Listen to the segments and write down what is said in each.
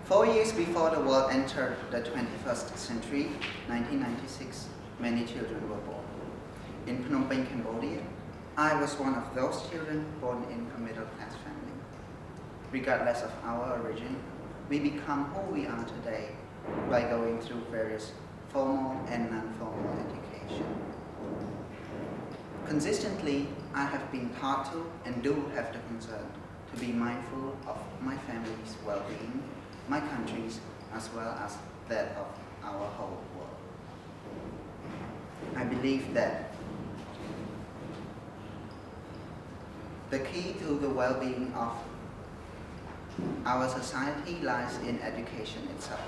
4 years before the world entered the 21st century, 1996, many children were born. In Phnom Penh, Cambodia, I was one of those children born in a middle-class family. Regardless of our origin, we become who we are today by going through various formal and non-formal education. Consistently, I have been taught to and do have the concern to be mindful of my family's well-being, my country's, as well as that of our whole world. I believe that the key to the well-being of our society lies in education itself.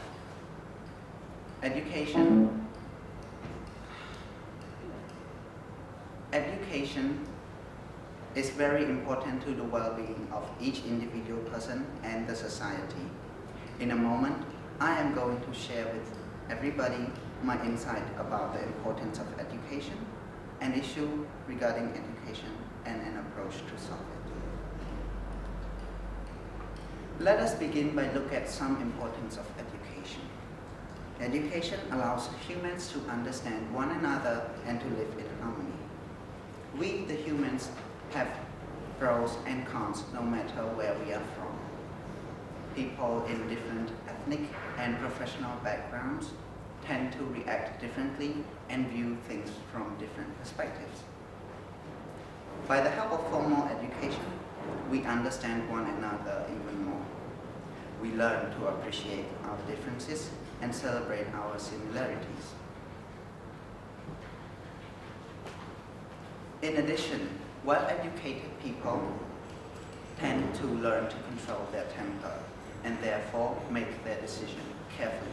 Education is very important to the well-being of each individual person and the society. In a moment, I am going to share with everybody my insight about the importance of education, an issue regarding education, and an approach to solve it. Let us begin by looking at some importance of education. Education allows humans to understand one another and to live in harmony. We, the humans, have pros and cons no matter where we are from. People in different ethnic and professional backgrounds tend to react differently and view things from different perspectives. By the help of formal education, we understand one another even more. We learn to appreciate our differences and celebrate our similarities. In addition, well-educated people tend to learn to control their temper and therefore make their decision carefully.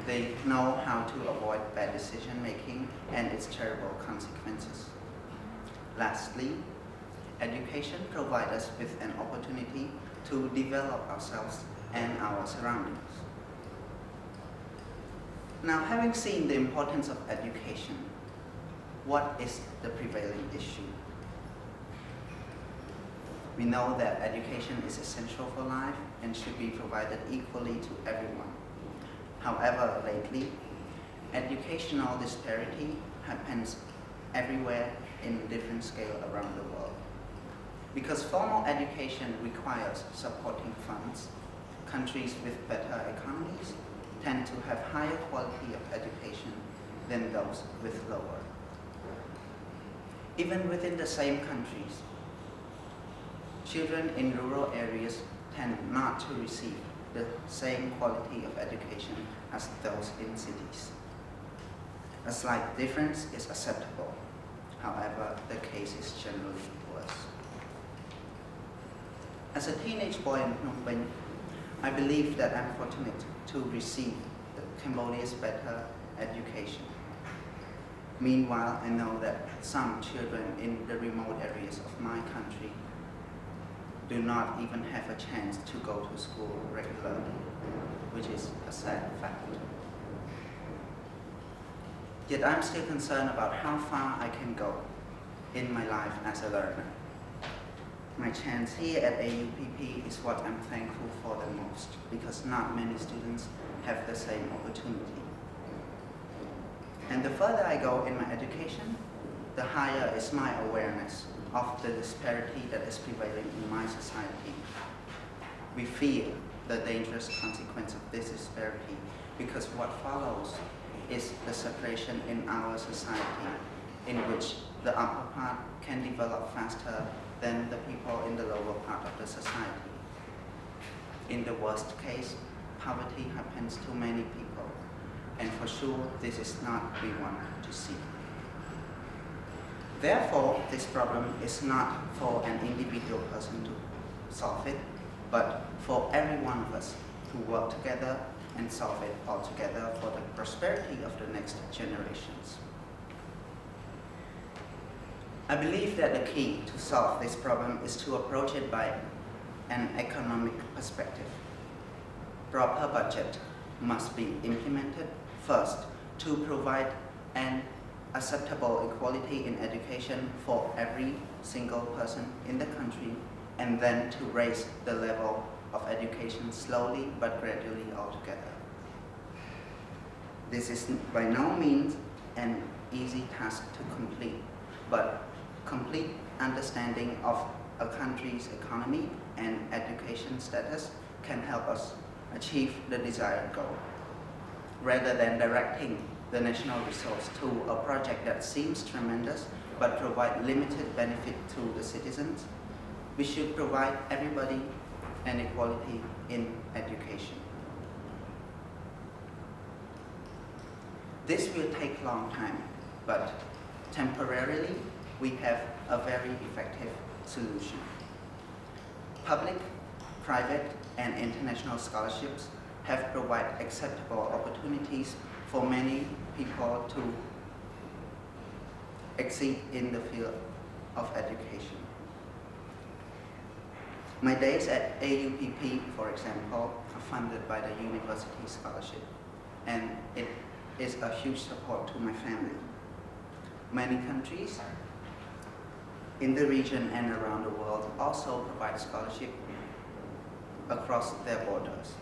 They know how to avoid bad decision-making and its terrible consequences. Lastly, education provides us with an opportunity to develop ourselves and our surroundings. Now, having seen the importance of education, what is the prevailing issue? We know that education is essential for life and should be provided equally to everyone. However, lately, educational disparity happens everywhere in different scale around the world. Because formal education requires supporting funds, countries with better economies tend to have higher quality of education than those with lower. Even within the same countries, children in rural areas tend not to receive the same quality of education as those in cities. A slight difference is acceptable. However, the case is generally worse. As a teenage boy in Phnom Penh, I believe that I'm fortunate to receive Cambodia's better education. Meanwhile, I know that some children in the remote areas of my country do not even have a chance to go to school regularly, which is a sad fact. Yet I'm still concerned about how far I can go in my life as a learner. My chance here at AUPP is what I'm thankful for the most, because not many students have the same opportunity. And the further I go in my education, the higher is my awareness of the disparity that is prevailing in my society. We fear the dangerous consequence of this disparity because what follows is the separation in our society in which the upper part can develop faster than the people in the lower part of the society. In the worst case, poverty happens to many people, and for sure this is not what we want to see. Therefore, this problem is not for an individual person to solve it, but for every one of us to work together and solve it all together for the prosperity of the next generations. I believe that the key to solve this problem is to approach it by an economic perspective. Proper budget must be implemented first to provide an acceptable equality in education for every single person in the country, and then to raise the level of education slowly but gradually altogether. This is by no means an easy task to complete, but complete understanding of a country's economy and education status can help us achieve the desired goal. Rather than directing the national resource to a project that seems tremendous but provide limited benefit to the citizens, we should provide everybody an equality in education. This will take a long time, but temporarily we have a very effective solution. Public, private, and international scholarships have provided acceptable opportunities for many people to exceed in the field of education. My days at AUPP, for example, are funded by the University Scholarship, and it is a huge support to my family. Many countries in the region and around the world also provide scholarship across their borders.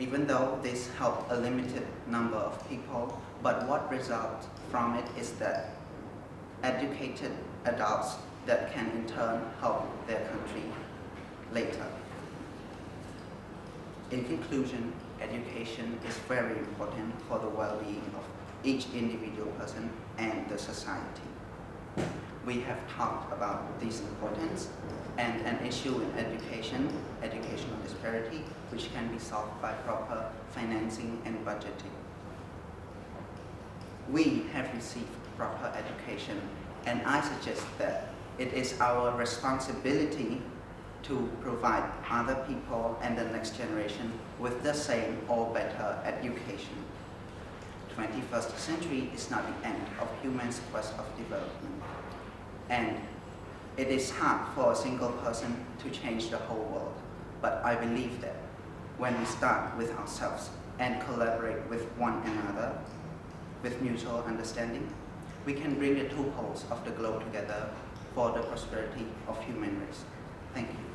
Even though this helps a limited number of people, but what results from it is that educated adults that can in turn help their country later. In conclusion, education is very important for the well-being of each individual person and the society. We have talked about this importance and an issue in education, educational disparity, which can be solved by proper financing and budgeting. We have received proper education, and I suggest that it is our responsibility to provide other people and the next generation with the same or better education. 21st century is not the end of human's quest of development. And it is hard for a single person to change the whole world. But I believe that when we start with ourselves and collaborate with one another, with mutual understanding, we can bring the two poles of the globe together for the prosperity of human race. Thank you.